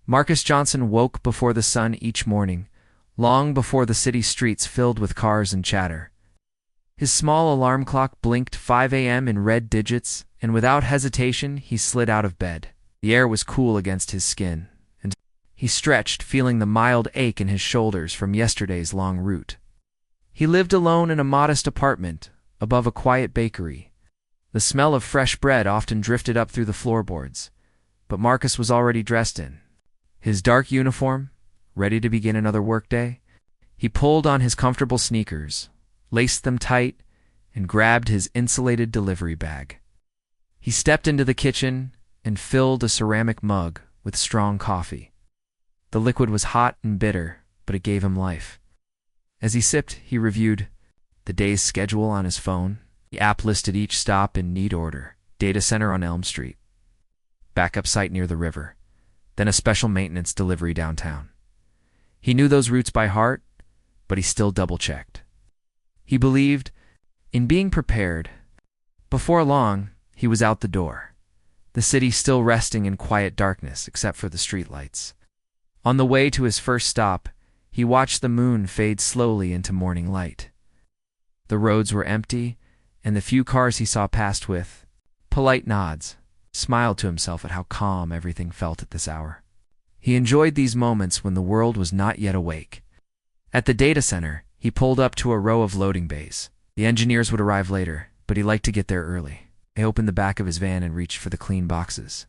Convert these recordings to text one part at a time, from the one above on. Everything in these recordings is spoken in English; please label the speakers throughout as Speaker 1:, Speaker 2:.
Speaker 1: Marcus Johnson woke before the sun each morning, long before the city streets filled with cars and chatter. His small alarm clock blinked 5 a.m. in red digits, and without hesitation he slid out of bed. The air was cool against his skin, and he stretched, feeling the mild ache in his shoulders from yesterday's long route. He lived alone in a modest apartment, above a quiet bakery. The smell of fresh bread often drifted up through the floorboards, but Marcus was already dressed in his dark uniform, ready to begin another workday. He pulled on his comfortable sneakers, laced them tight, and grabbed his insulated delivery bag. He stepped into the kitchen and filled a ceramic mug with strong coffee. The liquid was hot and bitter, but it gave him life. As he sipped, he reviewed the day's schedule on his phone. The app listed each stop in neat order: data center on Elm Street, backup site near the river, then a special maintenance delivery downtown. He knew those routes by heart, but he still double-checked. He believed in being prepared. Before long, he was out the door, the city still resting in quiet darkness except for the streetlights. On the way to his first stop, he watched the moon fade slowly into morning light. The roads were empty, and the few cars he saw passed with polite nods, smiled to himself at how calm everything felt at this hour. He enjoyed these moments when the world was not yet awake. At the data center, he pulled up to a row of loading bays. The engineers would arrive later, but he liked to get there early. He opened the back of his van and reached for the clean boxes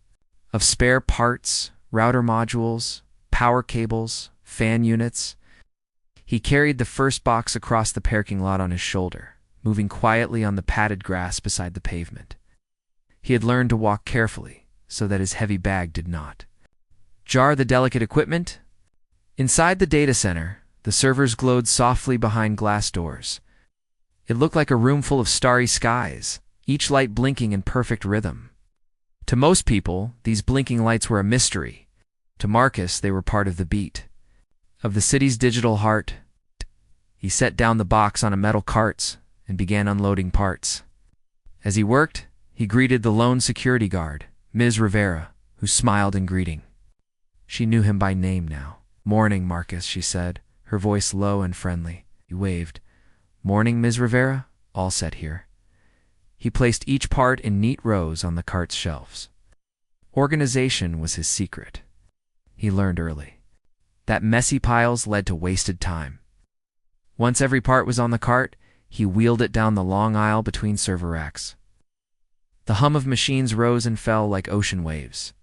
Speaker 1: of spare parts, router modules, power cables, fan units. He carried the first box across the parking lot on his shoulder, moving quietly on the padded grass beside the pavement. He had learned to walk carefully so that his heavy bag did not jar the delicate equipment. Inside the data center, the servers glowed softly behind glass doors. It looked like a room full of starry skies, each light blinking in perfect rhythm. To most people, these blinking lights were a mystery. To Marcus, they were part of the beat of the city's digital heart. He set down the box on a metal cart and began unloading parts. As he worked, he greeted the lone security guard, Ms. Rivera, who smiled in greeting. She knew him by name now. "Morning, Marcus," she said, her voice low and friendly. He waved. "Morning, Ms. Rivera. All set here." He placed each part in neat rows on the cart's shelves. Organization was his secret. He learned early that messy piles led to wasted time. Once every part was on the cart, he wheeled it down the long aisle between server racks. The hum of machines rose and fell like ocean waves.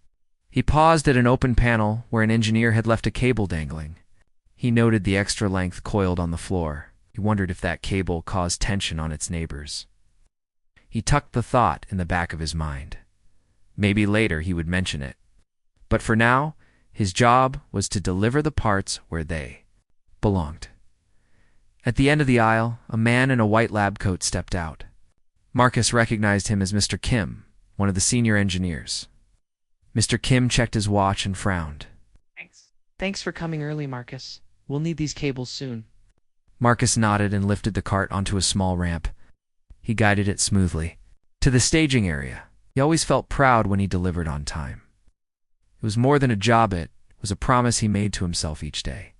Speaker 1: He paused at an open panel where an engineer had left a cable dangling. He noted the extra length coiled on the floor. He wondered if that cable caused tension on its neighbors. He tucked the thought in the back of his mind. Maybe later he would mention it. But for now, his job was to deliver the parts where they belonged. At the end of the aisle, a man in a white lab coat stepped out. Marcus recognized him as Mr. Kim, one of the senior engineers. Mr. Kim checked his watch and frowned.
Speaker 2: Thanks for coming early, Marcus. We'll need these cables soon.
Speaker 1: Marcus nodded and lifted the cart onto a small ramp. He guided it smoothly to the staging area. He always felt proud when he delivered on time. It was more than a job, it was a promise he made to himself each day.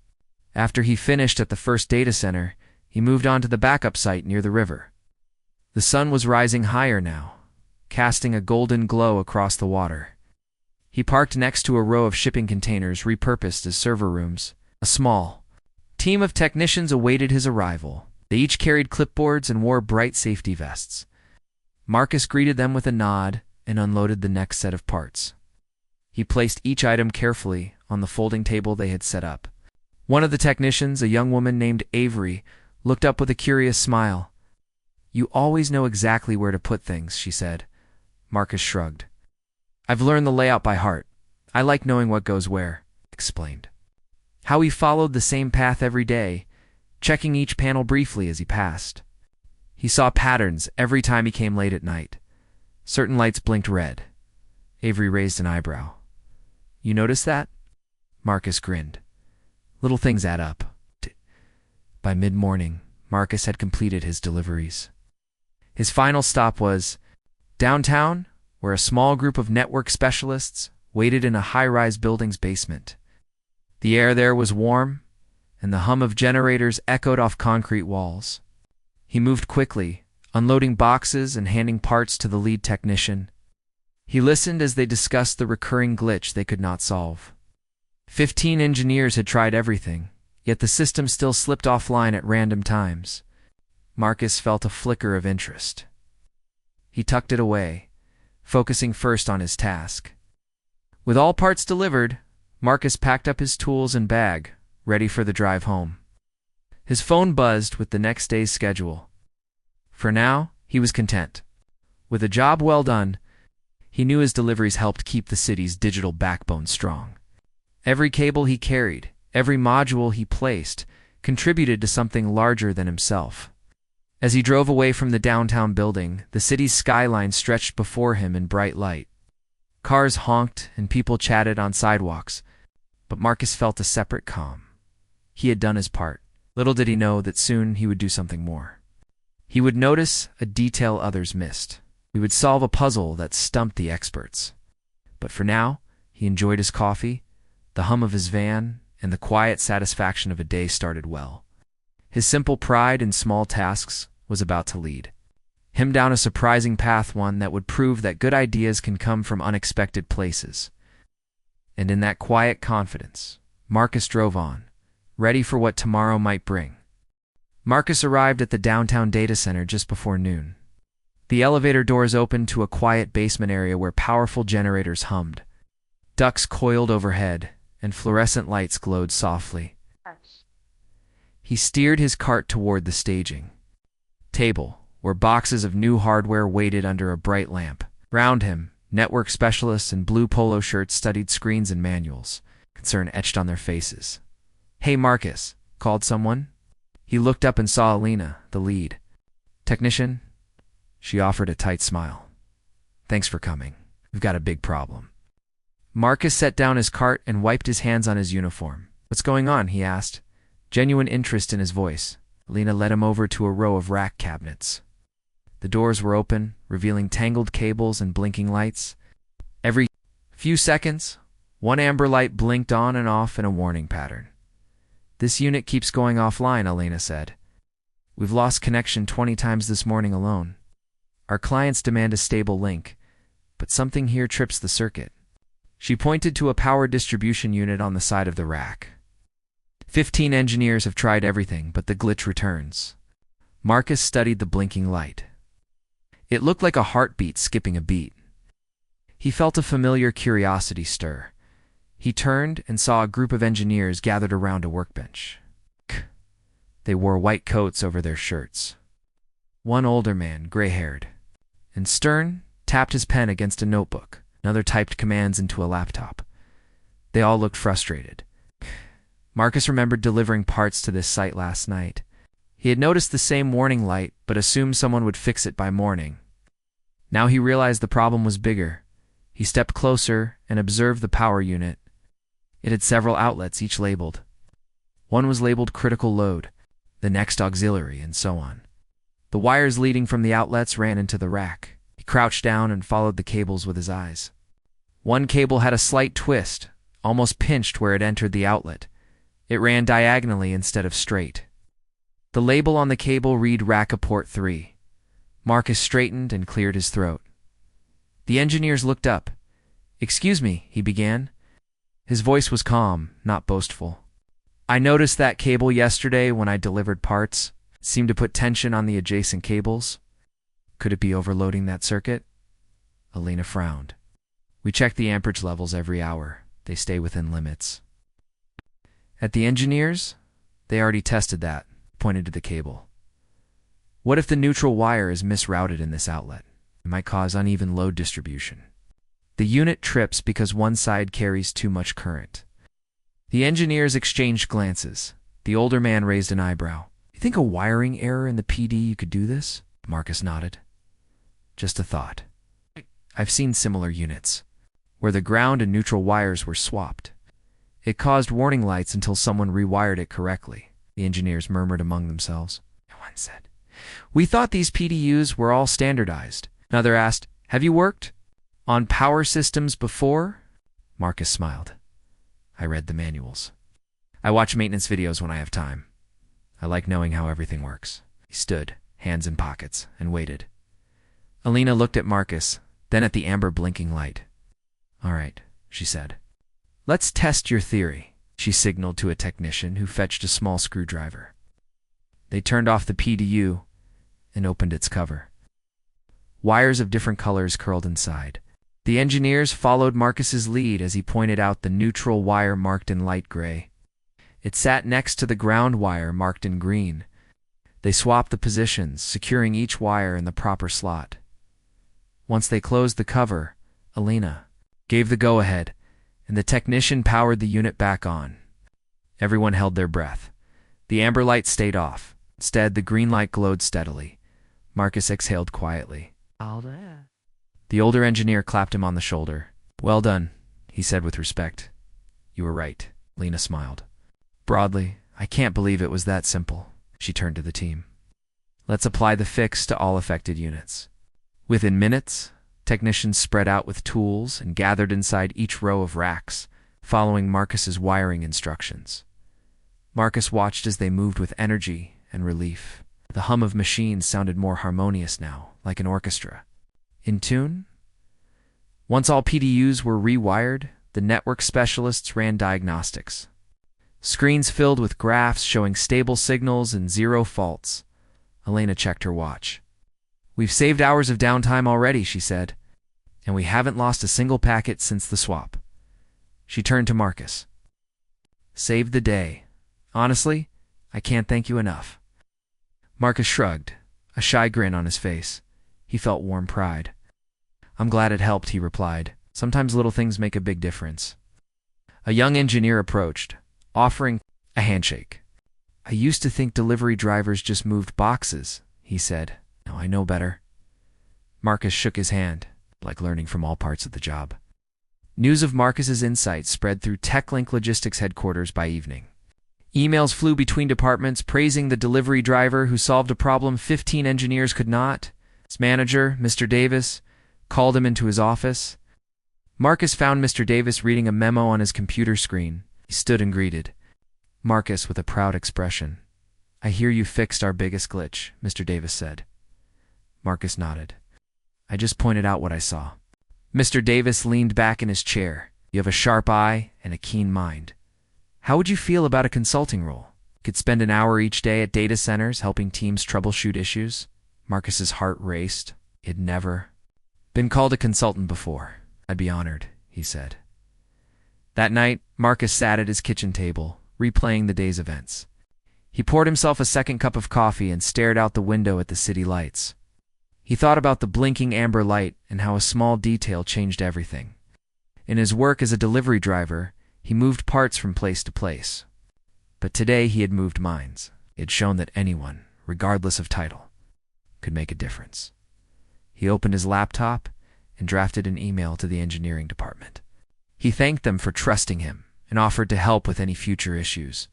Speaker 1: After he finished at the first data center, he moved on to the backup site near the river. The sun was rising higher now, casting a golden glow across the water. He parked next to a row of shipping containers repurposed as server rooms. A small team of technicians awaited his arrival. They each carried clipboards and wore bright safety vests. Marcus greeted them with a nod and unloaded the next set of parts. He placed each item carefully on the folding table they had set up. One of the technicians, a young woman named Avery, looked up with a curious smile. "You always know exactly where to put things," she said. Marcus shrugged. "I've learned the layout by heart. I like knowing what goes where," he explained. How he followed the same path every day, checking each panel briefly as he passed. He saw patterns every time he came late at night. Certain lights blinked red. Avery raised an eyebrow. "You notice that?" Marcus grinned. "Little things add up." By mid-morning, Marcus had completed his deliveries. His final stop was downtown, where a small group of network specialists waited in a high-rise building's basement. The air there was warm, and the hum of generators echoed off concrete walls. He moved quickly, unloading boxes and handing parts to the lead technician. He listened as they discussed the recurring glitch they could not solve. 15 engineers had tried everything, yet the system still slipped offline at random times. Marcus felt a flicker of interest. He tucked it away, focusing first on his task. With all parts delivered, Marcus packed up his tools and bag, ready for the drive home. His phone buzzed with the next day's schedule. For now, he was content. With a job well done, he knew his deliveries helped keep the city's digital backbone strong. Every cable he carried, every module he placed, contributed to something larger than himself. As he drove away from the downtown building, the city's skyline stretched before him in bright light. Cars honked and people chatted on sidewalks, but Marcus felt a separate calm. He had done his part. Little did he know that soon he would do something more. He would notice a detail others missed. He would solve a puzzle that stumped the experts. But for now, he enjoyed his coffee, the hum of his van, and the quiet satisfaction of a day started well. His simple pride in small tasks was about to lead him down a surprising path, one that would prove that good ideas can come from unexpected places. And in that quiet confidence, Marcus drove on, ready for what tomorrow might bring. Marcus arrived at the downtown data center just before noon. The elevator doors opened to a quiet basement area where powerful generators hummed. Ducts coiled overhead, and fluorescent lights glowed softly. He steered his cart toward the staging table, where boxes of new hardware waited under a bright lamp. Round him, network specialists in blue polo shirts studied screens and manuals, concern etched on their faces. "Hey, Marcus," called someone. He looked up and saw Alina, the lead technician. She offered a tight smile. "Thanks for coming. We've got a big problem." Marcus set down his cart and wiped his hands on his uniform. "What's going on?" he asked, genuine interest in his voice. Alina led him over to a row of rack cabinets. The doors were open, revealing tangled cables and blinking lights. Every few seconds, one amber light blinked on and off in a warning pattern. "This unit keeps going offline," Alina said. "We've lost connection 20 times this morning alone. Our clients demand a stable link, but something here trips the circuit." She pointed to a power distribution unit on the side of the rack. 15 engineers have tried everything, but the glitch returns. Marcus studied the blinking light. It looked like a heartbeat skipping a beat. He felt a familiar curiosity stir. He turned and saw a group of engineers gathered around a workbench. They wore white coats over their shirts. One older man, gray-haired and stern, tapped his pen against a notebook. Another typed commands into a laptop. They all looked frustrated. Marcus remembered delivering parts to this site last night. He had noticed the same warning light, but assumed someone would fix it by morning. Now he realized the problem was bigger. He stepped closer and observed the power unit. It had several outlets, each labeled. One was labeled critical load, the next auxiliary, and so on. The wires leading from the outlets ran into the rack. He crouched down and followed the cables with his eyes. One cable had a slight twist, almost pinched where it entered the outlet. It ran diagonally instead of straight. The label on the cable read Rack Port 3. Marcus straightened and cleared his throat. The engineers looked up. "Excuse me," he began. His voice was calm, not boastful. "I noticed that cable yesterday when I delivered parts. It seemed to put tension on the adjacent cables. Could it be overloading that circuit?" Alina frowned. "We check the amperage levels every hour. They stay within limits." At the engineers, they already tested that, pointed to the cable. "What if the neutral wire is misrouted in this outlet? It might cause uneven load distribution. The unit trips because one side carries too much current." The engineers exchanged glances. The older man raised an eyebrow. "You think a wiring error in the PD you could do this?" Marcus nodded. "Just a thought. I've seen similar units, where the ground and neutral wires were swapped. It caused warning lights until someone rewired it correctly," the engineers murmured among themselves. One said, "We thought these PDUs were all standardized." Another asked, "Have you worked on power systems before?" Marcus smiled. "I read the manuals." I watch maintenance videos when I have time. I like knowing how everything works. He stood, hands in pockets, and waited. Alina looked at Marcus, then at the amber blinking light. All right, she said. Let's test your theory, she signaled to a technician who fetched a small screwdriver. They turned off the PDU and opened its cover. Wires of different colors curled inside. The engineers followed Marcus's lead as he pointed out the neutral wire marked in light gray. It sat next to the ground wire marked in green. They swapped the positions, securing each wire in the proper slot. Once they closed the cover, Alina gave the go-ahead, and the technician powered the unit back on. Everyone held their breath. The amber light stayed off. Instead, the green light glowed steadily. Marcus exhaled quietly.
Speaker 2: All there.
Speaker 1: The older engineer clapped him on the shoulder. Well done, he said with respect. You were right, Lena smiled. Broadly, I can't believe it was that simple. She turned to the team. Let's apply the fix to all affected units. Within minutes, technicians spread out with tools and gathered inside each row of racks, following Marcus's wiring instructions. Marcus watched as they moved with energy and relief. The hum of machines sounded more harmonious now, like an orchestra. In tune? Once all PDUs were rewired, the network specialists ran diagnostics. Screens filled with graphs showing stable signals and zero faults. Elena checked her watch. We've saved hours of downtime already, she said, and we haven't lost a single packet since the swap. She turned to Marcus. Saved the day. Honestly, I can't thank you enough. Marcus shrugged, a shy grin on his face. He felt warm pride. I'm glad it helped, he replied. Sometimes little things make a big difference. A young engineer approached, offering a handshake. I used to think delivery drivers just moved boxes, he said. Now I know better. Marcus shook his hand, like learning from all parts of the job. News of Marcus's insights spread through TechLink Logistics headquarters by evening. Emails flew between departments praising the delivery driver who solved a problem 15 engineers could not. His manager, Mr. Davis, called him into his office. Marcus found Mr. Davis reading a memo on his computer screen. He stood and greeted Marcus with a proud expression. I hear you fixed our biggest glitch, Mr. Davis said. Marcus nodded. I just pointed out what I saw. Mr. Davis leaned back in his chair. You have a sharp eye and a keen mind. How would you feel about a consulting role? You could spend an hour each day at data centers helping teams troubleshoot issues. Marcus's heart raced. He'd never been called a consultant before. I'd be honored, he said. That night, Marcus sat at his kitchen table, replaying the day's events. He poured himself a second cup of coffee and stared out the window at the city lights. He thought about the blinking amber light and how a small detail changed everything. In his work as a delivery driver, he moved parts from place to place. But today he had moved minds. He had shown that anyone, regardless of title, could make a difference. He opened his laptop and drafted an email to the engineering department. He thanked them for trusting him and offered to help with any future issues.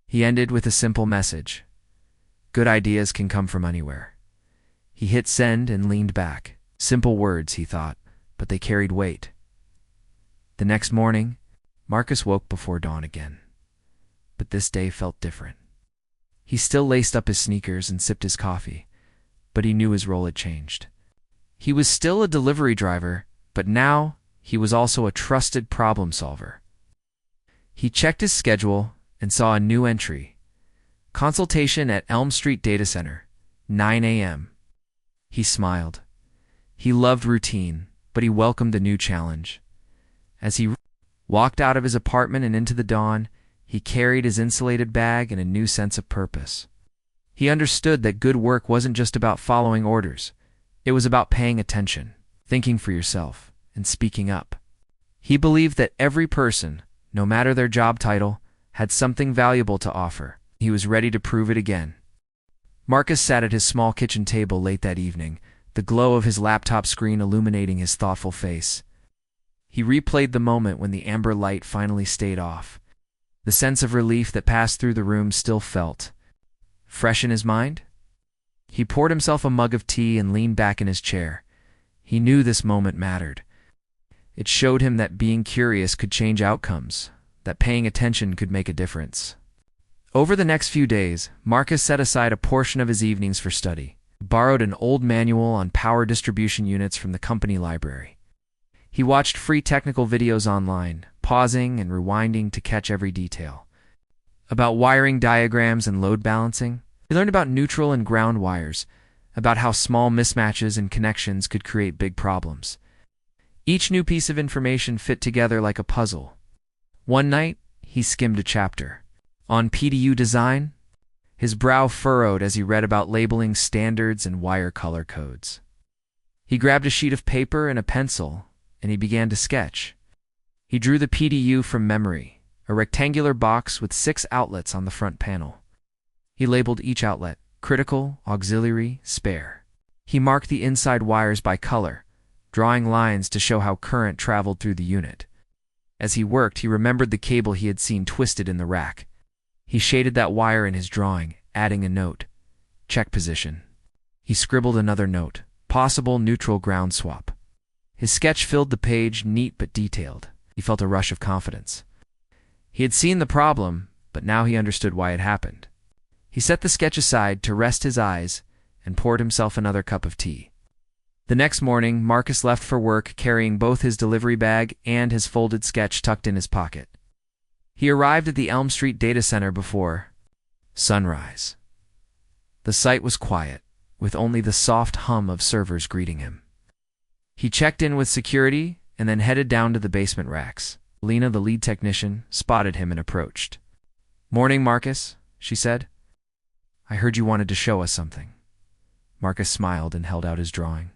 Speaker 1: He ended with a simple message. Good ideas can come from anywhere. He hit send and leaned back. Simple words, he thought, but they carried weight. The next morning, Marcus woke before dawn again. But this day felt different. He still laced up his sneakers and sipped his coffee, but he knew his role had changed. He was still a delivery driver, but now he was also a trusted problem solver. He checked his schedule and saw a new entry. Consultation at Elm Street Data Center, 9 a.m. He smiled. He loved routine, but he welcomed the new challenge. As he walked out of his apartment and into the dawn, he carried his insulated bag and a new sense of purpose. He understood that good work wasn't just about following orders. It was about paying attention, thinking for yourself, and speaking up. He believed that every person, no matter their job title, had something valuable to offer. He was ready to prove it again. Marcus sat at his small kitchen table late that evening, the glow of his laptop screen illuminating his thoughtful face. He replayed the moment when the amber light finally stayed off. The sense of relief that passed through the room still felt fresh in his mind. He poured himself a mug of tea and leaned back in his chair. He knew this moment mattered. It showed him that being curious could change outcomes, that paying attention could make a difference. Over the next few days, Marcus set aside a portion of his evenings for study. He borrowed an old manual on power distribution units from the company library. He watched free technical videos online, pausing and rewinding to catch every detail. About wiring diagrams and load balancing, he learned about neutral and ground wires, about how small mismatches in connections could create big problems. Each new piece of information fit together like a puzzle. One night, he skimmed a chapter on PDU design. His brow furrowed as he read about labeling standards and wire color codes. He grabbed a sheet of paper and a pencil, and he began to sketch. He drew the PDU from memory, a rectangular box with 6 outlets on the front panel. He labeled each outlet: critical, auxiliary, spare. He marked the inside wires by color, drawing lines to show how current traveled through the unit. As he worked, he remembered the cable he had seen twisted in the rack. He shaded that wire in his drawing, adding a note: check position. He scribbled another note: possible neutral ground swap. His sketch filled the page, neat but detailed. He felt a rush of confidence. He had seen the problem, but now he understood why it happened. He set the sketch aside to rest his eyes and poured himself another cup of tea. The next morning, Marcus left for work carrying both his delivery bag and his folded sketch tucked in his pocket. He arrived at the Elm Street data center before sunrise. The site was quiet, with only the soft hum of servers greeting him. He checked in with security and then headed down to the basement racks. Lena, the lead technician, spotted him and approached. "Morning, Marcus," she said. "I heard you wanted to show us something." Marcus smiled and held out his drawing.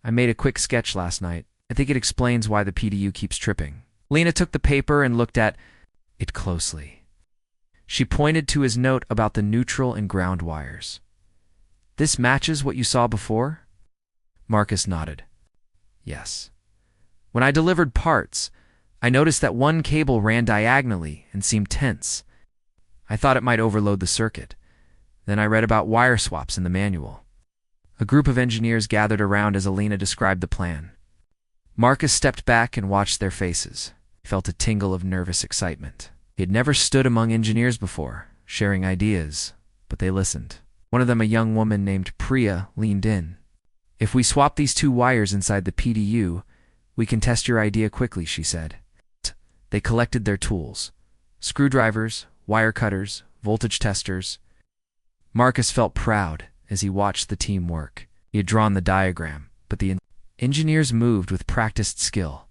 Speaker 1: "I made a quick sketch last night. I think it explains why the PDU keeps tripping." Lena took the paper and looked at it closely. She pointed to his note about the neutral and ground wires. "This matches what you saw before?" Marcus nodded. "Yes. When I delivered parts, I noticed that one cable ran diagonally and seemed tense. I thought it might overload the circuit. Then I read about wire swaps in the manual." A group of engineers gathered around as Alina described the plan. Marcus stepped back and watched their faces. He felt a tingle of nervous excitement. He had never stood among engineers before, sharing ideas, but they listened. One of them, a young woman named Priya, leaned in. "If we swap these 2 wires inside the PDU, we can test your idea quickly," she said. They collected their tools: screwdrivers, wire cutters, voltage testers. Marcus felt proud as he watched the team work. He had drawn the diagram, but the engineers moved with practiced skill.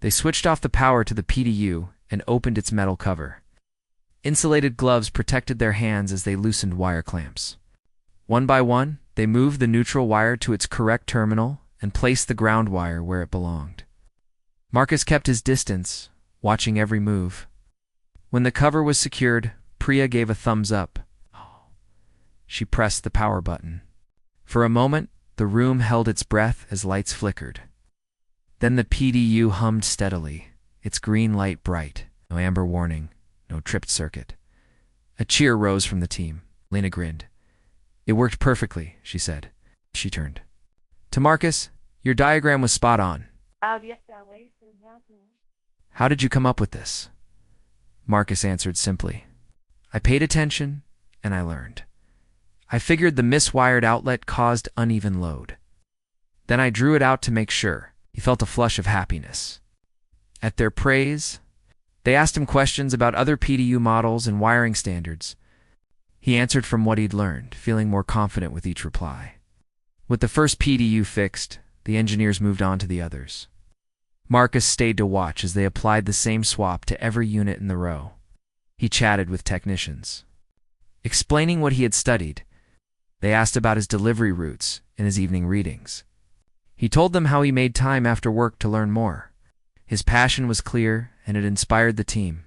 Speaker 1: They switched off the power to the PDU and opened its metal cover. Insulated gloves protected their hands as they loosened wire clamps. One by one, they moved the neutral wire to its correct terminal and placed the ground wire where it belonged. Marcus kept his distance, watching every move. When the cover was secured, Priya gave a thumbs up. She pressed the power button. For a moment, the room held its breath as lights flickered. Then the PDU hummed steadily, its green light bright. No amber warning, no tripped circuit. A cheer rose from the team. Lena grinned. "It worked perfectly," she said. She turned to Marcus. "Your diagram was spot on. How did you come up with this?" Marcus answered simply. "I paid attention, and I learned. I figured the miswired outlet caused uneven load. Then I drew it out to make sure." He felt a flush of happiness. At their praise, they asked him questions about other PDU models and wiring standards. He answered from what he'd learned, feeling more confident with each reply. With the first PDU fixed, the engineers moved on to the others. Marcus stayed to watch as they applied the same swap to every unit in the row. He chatted with technicians, explaining what he had studied. They asked about his delivery routes and his evening readings. He told them how he made time after work to learn more. His passion was clear, and it inspired the team.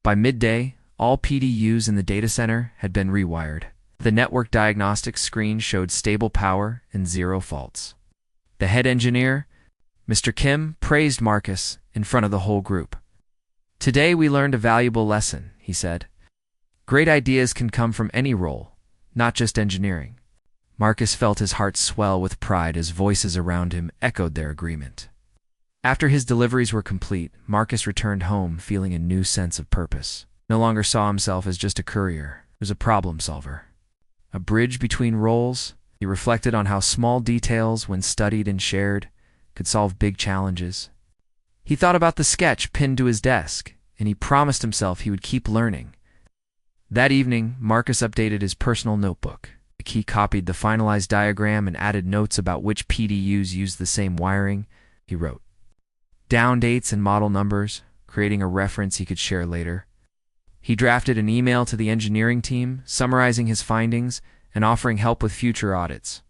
Speaker 1: By midday, all PDUs in the data center had been rewired. The network diagnostics screen showed stable power and 0 faults. The head engineer, Mr. Kim, praised Marcus in front of the whole group. "Today we learned a valuable lesson," he said. "Great ideas can come from any role, not just engineering." Marcus felt his heart swell with pride as voices around him echoed their agreement. After his deliveries were complete, Marcus returned home feeling a new sense of purpose. No longer saw himself as just a courier. He was a problem solver. A bridge between roles, he reflected on how small details, when studied and shared, could solve big challenges. He thought about the sketch pinned to his desk, and he promised himself he would keep learning. That evening, Marcus updated his personal notebook. He copied the finalized diagram and added notes about which PDUs used the same wiring. He wrote down dates and model numbers, creating a reference he could share later. He drafted an email to the engineering team, summarizing his findings and offering help with future audits.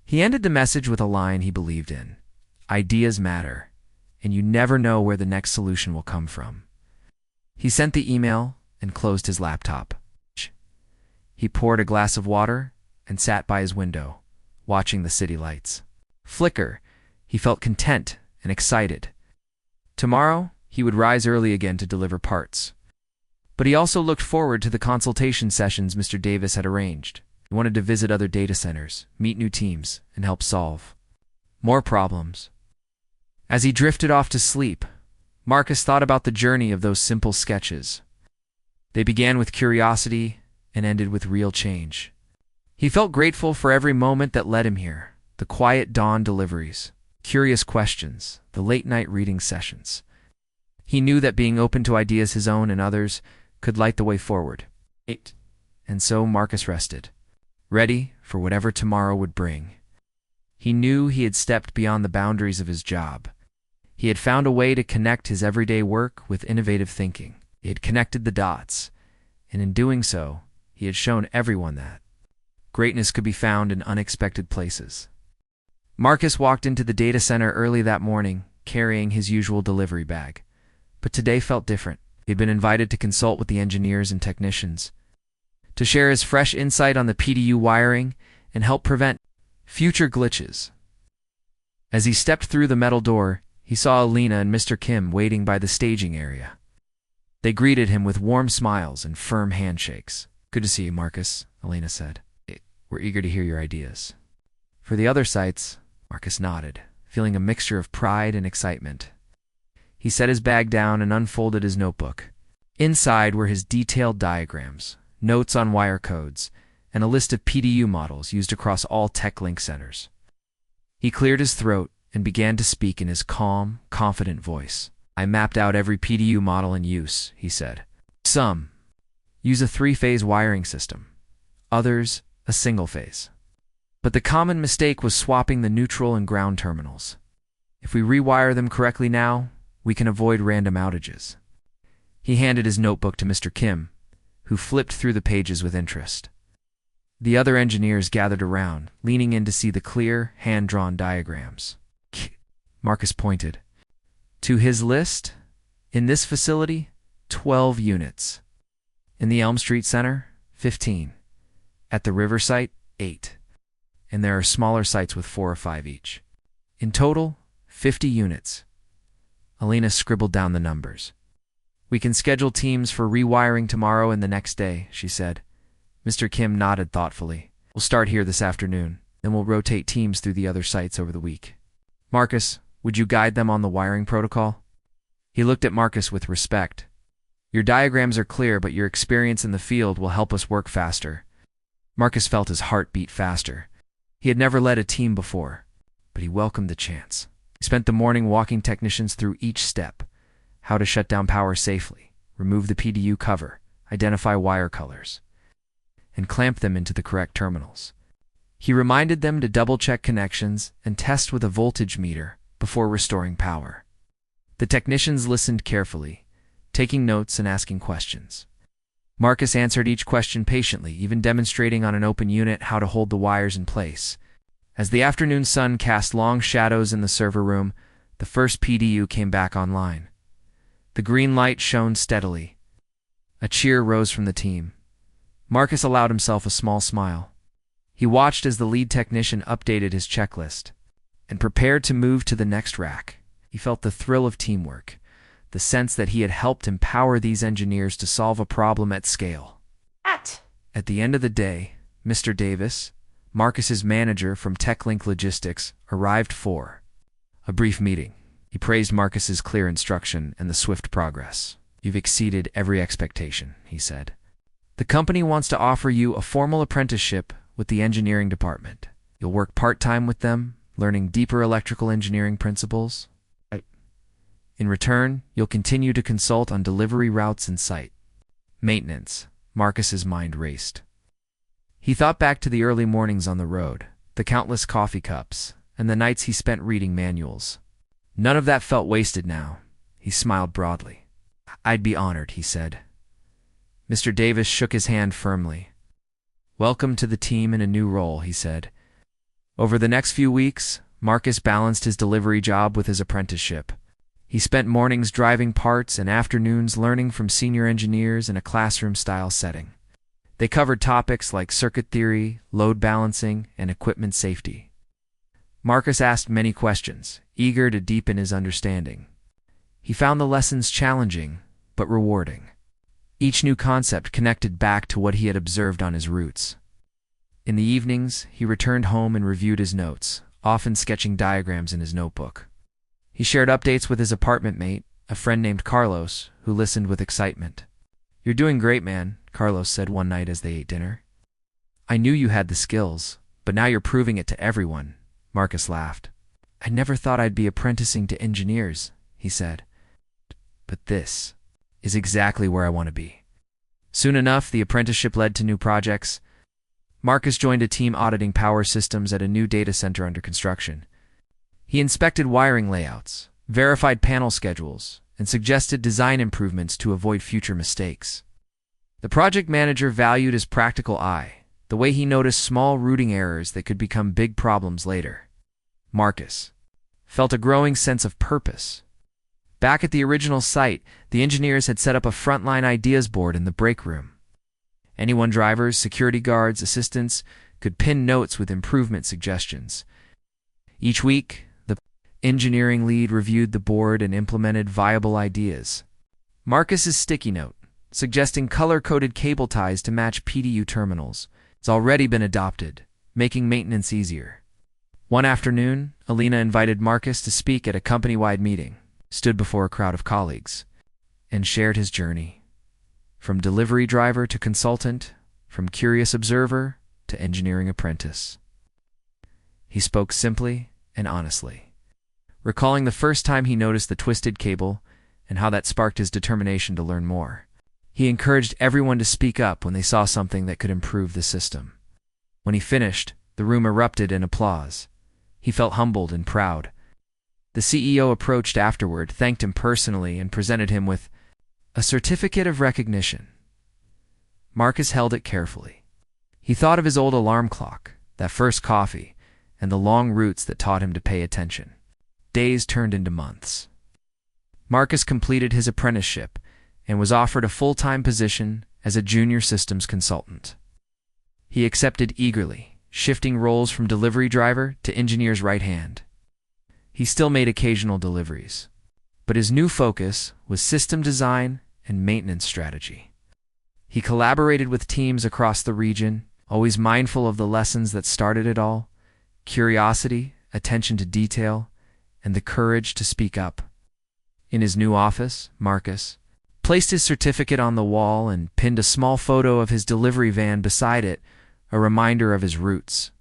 Speaker 1: He ended the message with a line he believed in: "Ideas matter, and you never know where the next solution will come from." He sent the email and closed his laptop. He poured a glass of water and sat by his window, watching the city lights flicker. He felt content and excited. Tomorrow, he would rise early again to deliver parts. But he also looked forward to the consultation sessions Mr. Davis had arranged. He wanted to visit other data centers, meet new teams, and help solve more problems. As he drifted off to sleep, Marcus thought about the journey of those simple sketches. They began with curiosity and ended with real change. He felt grateful for every moment that led him here: the quiet dawn deliveries, curious questions, the late-night reading sessions. He knew that being open to ideas his own and others could light the way forward. And so Marcus rested, ready for whatever tomorrow would bring. He knew he had stepped beyond the boundaries of his job. He had found a way to connect his everyday work with innovative thinking. He had connected the dots, and in doing so, he had shown everyone that greatness could be found in unexpected places. Marcus walked into the data center early that morning, carrying his usual delivery bag. But today felt different. He had been invited to consult with the engineers and technicians, to share his fresh insight on the PDU wiring and help prevent future glitches. As he stepped through the metal door, he saw Alina and Mr. Kim waiting by the staging area. They greeted him with warm smiles and firm handshakes. "Good to see you, Marcus," Alina said. "We're eager to hear your ideas." For the other sites, Marcus nodded, feeling a mixture of pride and excitement. He set his bag down and unfolded his notebook. Inside were his detailed diagrams, notes on wire codes, and a list of PDU models used across all TechLink centers. He cleared his throat and began to speak in his calm, confident voice. "I mapped out every PDU model in use," he said. "Some use a 3-phase wiring system, others a single phase. But the common mistake was swapping the neutral and ground terminals. If we rewire them correctly now, we can avoid random outages." He handed his notebook to Mr. Kim, who flipped through the pages with interest. The other engineers gathered around, leaning in to see the clear, hand-drawn diagrams. Marcus pointed to his list. In this facility, 12 units. In the Elm Street Center, 15. At the River site, 8. And there are smaller sites with 4 or 5 each. In total, 50 units. Alina scribbled down the numbers. "We can schedule teams for rewiring tomorrow and the next day," she said. Mr. Kim nodded thoughtfully. "We'll start here this afternoon, then we'll rotate teams through the other sites over the week. Marcus, would you guide them on the wiring protocol?" He looked at Marcus with respect. "Your diagrams are clear, but your experience in the field will help us work faster." Marcus felt his heart beat faster. He had never led a team before, but he welcomed the chance. He spent the morning walking technicians through each step: how to shut down power safely, remove the PDU cover, identify wire colors, and clamp them into the correct terminals. He reminded them to double-check connections and test with a voltage meter before restoring power. The technicians listened carefully, taking notes and asking questions. Marcus answered each question patiently, even demonstrating on an open unit how to hold the wires in place. As the afternoon sun cast long shadows in the server room, the first PDU came back online. The green light shone steadily. A cheer rose from the team. Marcus allowed himself a small smile. He watched as the lead technician updated his checklist and prepared to move to the next rack. He felt the thrill of teamwork, the sense that he had helped empower these engineers to solve a problem at scale. At the end of the day, Mr. Davis, Marcus's manager from TechLink Logistics, arrived for a brief meeting. He praised Marcus's clear instruction and the swift progress. "You've exceeded every expectation," he said. "The company wants to offer you a formal apprenticeship with the engineering department. You'll work part-time with them, learning deeper electrical engineering principles. In return, you'll continue to consult on delivery routes and site maintenance." Marcus's mind raced. He thought back to the early mornings on the road, the countless coffee cups, and the nights he spent reading manuals. None of that felt wasted now. He smiled broadly. "I'd be honored," he said. Mr. Davis shook his hand firmly. "Welcome to the team in a new role," he said. Over the next few weeks, Marcus balanced his delivery job with his apprenticeship. He spent mornings driving parts and afternoons learning from senior engineers in a classroom-style setting. They covered topics like circuit theory, load balancing, and equipment safety. Marcus asked many questions, eager to deepen his understanding. He found the lessons challenging, but rewarding. Each new concept connected back to what he had observed on his routes. In the evenings, he returned home and reviewed his notes, often sketching diagrams in his notebook. He shared updates with his apartment mate, a friend named Carlos, who listened with excitement. "You're doing great, man," Carlos said one night as they ate dinner. "I knew you had the skills, but now you're proving it to everyone," Marcus laughed. "I never thought I'd be apprenticing to engineers," he said. "But this is exactly where I want to be." Soon enough, the apprenticeship led to new projects. Marcus joined a team auditing power systems at a new data center under construction. He inspected wiring layouts, verified panel schedules, and suggested design improvements to avoid future mistakes. The project manager valued his practical eye, the way he noticed small routing errors that could become big problems later. Marcus felt a growing sense of purpose. Back at the original site, the engineers had set up a frontline ideas board in the break room. Anyone, drivers, security guards, assistants, could pin notes with improvement suggestions. Each week, the engineering lead reviewed the board and implemented viable ideas. Marcus's sticky note, suggesting color-coded cable ties to match PDU terminals, has already been adopted, making maintenance easier. One afternoon, Alina invited Marcus to speak at a company-wide meeting, stood before a crowd of colleagues, and shared his journey. From delivery driver to consultant, from curious observer to engineering apprentice. He spoke simply and honestly, recalling the first time he noticed the twisted cable and how that sparked his determination to learn more. He encouraged everyone to speak up when they saw something that could improve the system. When he finished, the room erupted in applause. He felt humbled and proud. The CEO approached afterward, thanked him personally, and presented him with a certificate of recognition. Marcus held it carefully. He thought of his old alarm clock, that first coffee, and the long routes that taught him to pay attention. Days turned into months. Marcus completed his apprenticeship and was offered a full-time position as a junior systems consultant. He accepted eagerly, shifting roles from delivery driver to engineer's right hand. He still made occasional deliveries, but his new focus was system design and maintenance strategy. He collaborated with teams across the region, always mindful of the lessons that started it all: curiosity, attention to detail, and the courage to speak up. In his new office, Marcus placed his certificate on the wall and pinned a small photo of his delivery van beside it, a reminder of his roots.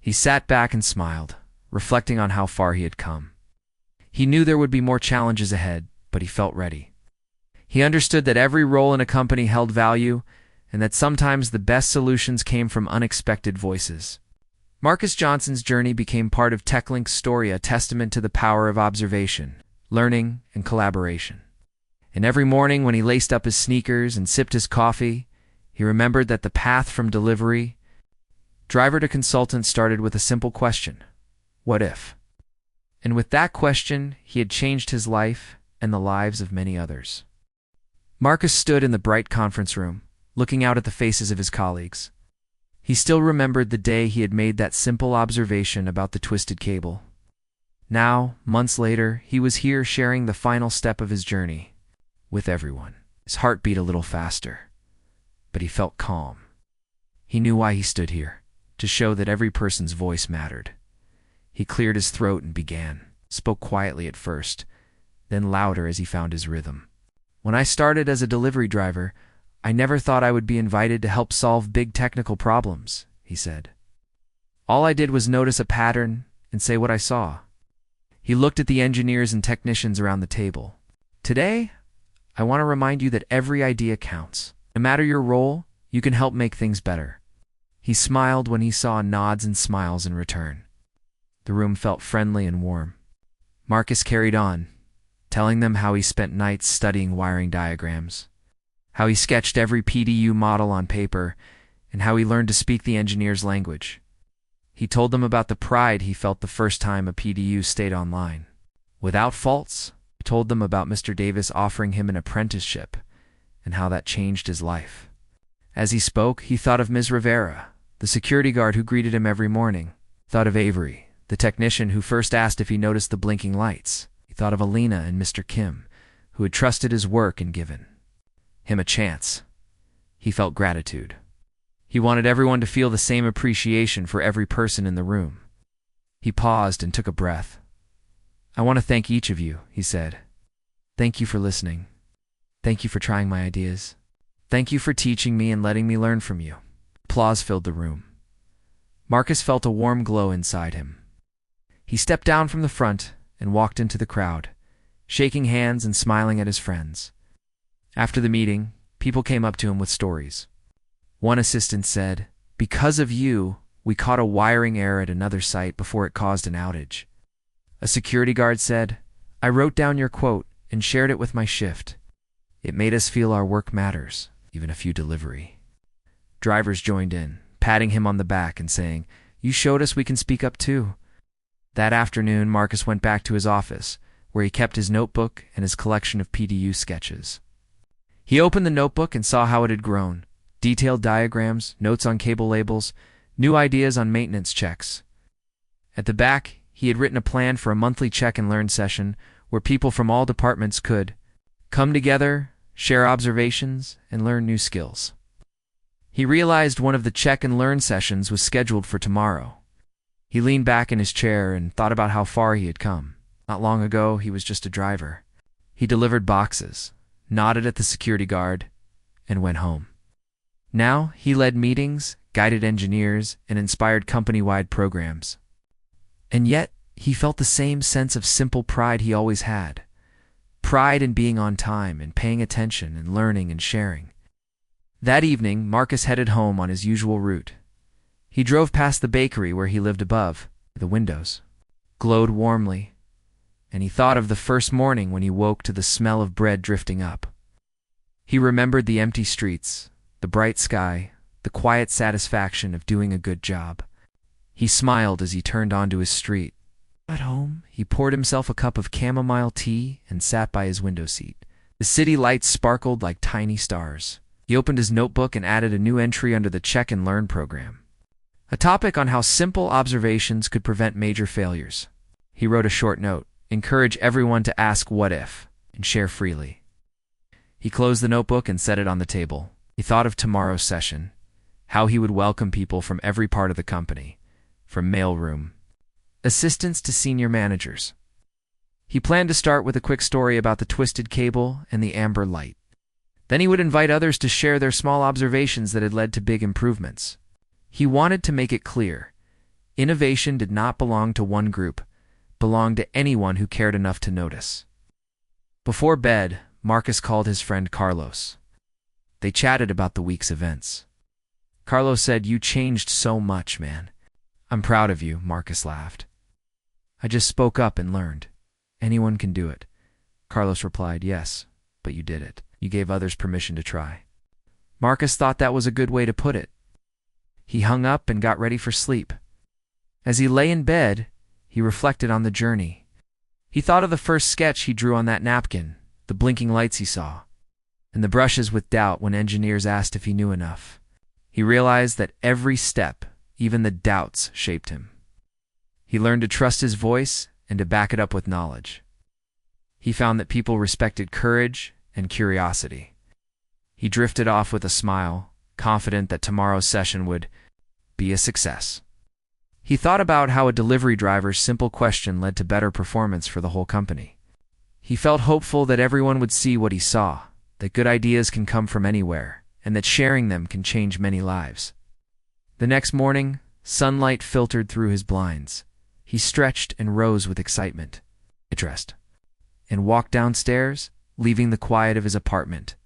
Speaker 1: He sat back and smiled, reflecting on how far he had come. He knew there would be more challenges ahead, but he felt ready. He understood that every role in a company held value, and that sometimes the best solutions came from unexpected voices. Marcus Johnson's journey became part of TechLink's story, a testament to the power of observation, learning, and collaboration. And every morning when he laced up his sneakers and sipped his coffee, he remembered that the path from delivery driver to consultant started with a simple question: what if? And with that question, he had changed his life and the lives of many others. Marcus stood in the bright conference room, looking out at the faces of his colleagues. He still remembered the day he had made that simple observation about the twisted cable. Now, months later, he was here sharing the final step of his journey with everyone. His heart beat a little faster, but he felt calm. He knew why he stood here: to show that every person's voice mattered. He cleared his throat and began, spoke quietly at first, then louder as he found his rhythm. "When I started as a delivery driver, I never thought I would be invited to help solve big technical problems," he said. "All I did was notice a pattern and say what I saw." He looked at the engineers and technicians around the table. "Today, I want to remind you that every idea counts. No matter your role, you can help make things better." He smiled when he saw nods and smiles in return. The room felt friendly and warm. Marcus carried on, telling them how he spent nights studying wiring diagrams, how he sketched every PDU model on paper, and how he learned to speak the engineer's language. He told them about the pride he felt the first time a PDU stayed online without faults. He told them about Mr. Davis offering him an apprenticeship and how that changed his life. As he spoke, he thought of Ms. Rivera, the security guard who greeted him every morning. He thought of Avery, the technician who first asked if he noticed the blinking lights. He thought of Alina and Mr. Kim, who had trusted his work and given him a chance. He felt gratitude. He wanted everyone to feel the same appreciation for every person in the room. He paused and took a breath. "I want to thank each of you," he said. "Thank you for listening. Thank you for trying my ideas. Thank you for teaching me and letting me learn from you." Applause filled the room. Marcus felt a warm glow inside him. He stepped down from the front and walked into the crowd, shaking hands and smiling at his friends. After the meeting, people came up to him with stories. One assistant said, "Because of you, we caught a wiring error at another site before it caused an outage." A security guard said, "I wrote down your quote and shared it with my shift. It made us feel our work matters, even a few delivery." Drivers joined in, patting him on the back and saying, "You showed us we can speak up too." That afternoon, Marcus went back to his office, where he kept his notebook and his collection of PDU sketches. He opened the notebook and saw how it had grown. Detailed diagrams, notes on cable labels, new ideas on maintenance checks. At the back, he had written a plan for a monthly check and learn session where people from all departments could come together, share observations, and learn new skills. He realized one of the check and learn sessions was scheduled for tomorrow. He leaned back in his chair and thought about how far he had come. Not long ago, he was just a driver. He delivered boxes, nodded at the security guard, and went home. Now, he led meetings, guided engineers, and inspired company-wide programs. And yet, he felt the same sense of simple pride he always had. Pride in being on time and paying attention and learning and sharing. That evening, Marcus headed home on his usual route. He drove past the bakery where he lived above. The windows glowed warmly, and he thought of the first morning when he woke to the smell of bread drifting up. He remembered the empty streets, the bright sky, the quiet satisfaction of doing a good job. He smiled as he turned onto his street. At home, he poured himself a cup of chamomile tea and sat by his window seat. The city lights sparkled like tiny stars. He opened his notebook and added a new entry under the Check and Learn program. A topic on how simple observations could prevent major failures. He wrote a short note, encourage everyone to ask what if, and share freely. He closed the notebook and set it on the table. He thought of tomorrow's session, how he would welcome people from every part of the company, from mailroom assistants to senior managers. He planned to start with a quick story about the twisted cable and the amber light. Then he would invite others to share their small observations that had led to big improvements. He wanted to make it clear, innovation did not belong to one group, belonged to anyone who cared enough to notice. Before bed, Marcus called his friend Carlos. They chatted about the week's events. Carlos said, "You changed so much, man." "I'm proud of you," Marcus laughed. "I just spoke up and learned. Anyone can do it." Carlos replied, "Yes, but you did it. You gave others permission to try." Marcus thought that was a good way to put it. He hung up and got ready for sleep. As he lay in bed, he reflected on the journey. He thought of the first sketch he drew on that napkin, the blinking lights he saw, and the brushes with doubt when engineers asked if he knew enough. He realized that every step, even the doubts, shaped him. He learned to trust his voice and to back it up with knowledge. He found that people respected courage and curiosity. He drifted off with a smile, confident that tomorrow's session would be a success. He thought about how a delivery driver's simple question led to better performance for the whole company. He felt hopeful that everyone would see what he saw, that good ideas can come from anywhere, and that sharing them can change many lives. The next morning, sunlight filtered through his blinds. He stretched and rose with excitement. He dressed and walked downstairs, leaving the quiet of his apartment.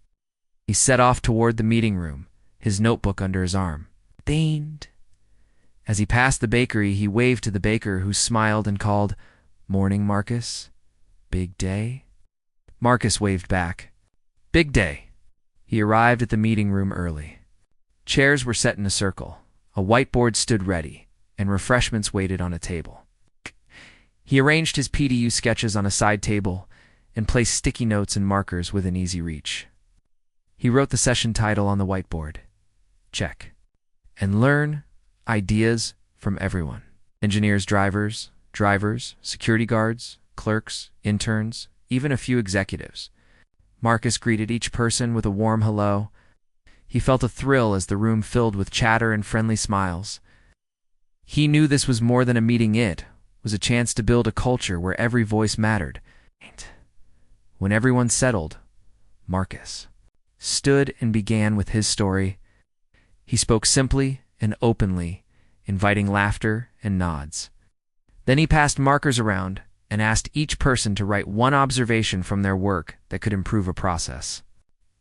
Speaker 1: He set off toward the meeting room, his notebook under his arm. Dinged. As he passed the bakery, he waved to the baker, who smiled and called, "Morning, Marcus. Big day?" Marcus waved back. "Big day." He arrived at the meeting room early. Chairs were set in a circle. A whiteboard stood ready, and refreshments waited on a table. He arranged his PDU sketches on a side table and placed sticky notes and markers within easy reach. He wrote the session title on the whiteboard. Check. And learn ideas from everyone. Engineers, drivers, security guards, clerks, interns, even a few executives. Marcus greeted each person with a warm hello. He felt a thrill as the room filled with chatter and friendly smiles. He knew this was more than a meeting. It was a chance to build a culture where every voice mattered. When everyone settled, Marcus stood and began with his story. He spoke simply and openly, inviting laughter and nods. Then he passed markers around and asked each person to write one observation from their work that could improve a process.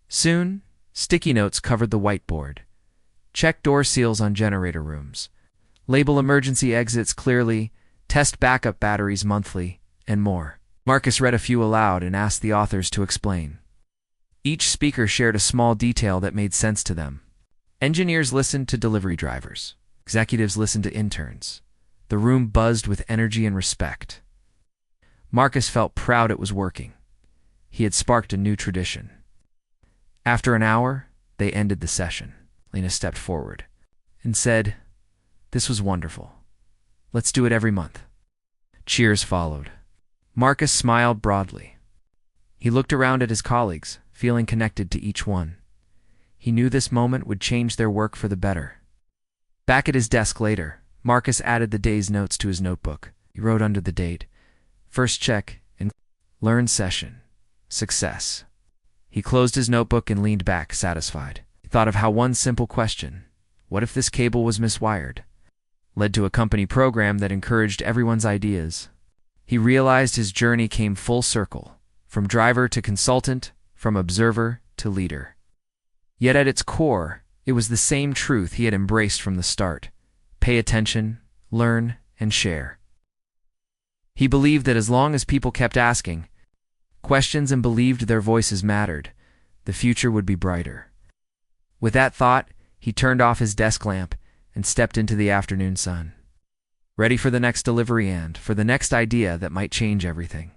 Speaker 1: Soon, sticky notes covered the whiteboard. Check door seals on generator rooms. Label emergency exits clearly. Test backup batteries monthly, and more. Marcus read a few aloud and asked the authors to explain. Each speaker shared a small detail that made sense to them. Engineers listened to delivery drivers. Executives listened to interns. The room buzzed with energy and respect. Marcus felt proud it was working. He had sparked a new tradition. After an hour, they ended the session. Lena stepped forward and said, "This was wonderful. Let's do it every month." Cheers followed. Marcus smiled broadly. He looked around at his colleagues, feeling connected to each one. He knew this moment would change their work for the better. Back at his desk later, Marcus added the day's notes to his notebook. He wrote under the date, "First check and learn session. Success." He closed his notebook and leaned back, satisfied. He thought of how one simple question, what if this cable was miswired, led to a company program that encouraged everyone's ideas. He realized his journey came full circle, from driver to consultant, from observer to leader. Yet at its core, it was the same truth he had embraced from the start. Pay attention, learn, and share. He believed that as long as people kept asking questions and believed their voices mattered, the future would be brighter. With that thought, he turned off his desk lamp and stepped into the afternoon sun, ready for the next delivery and for the next idea that might change everything.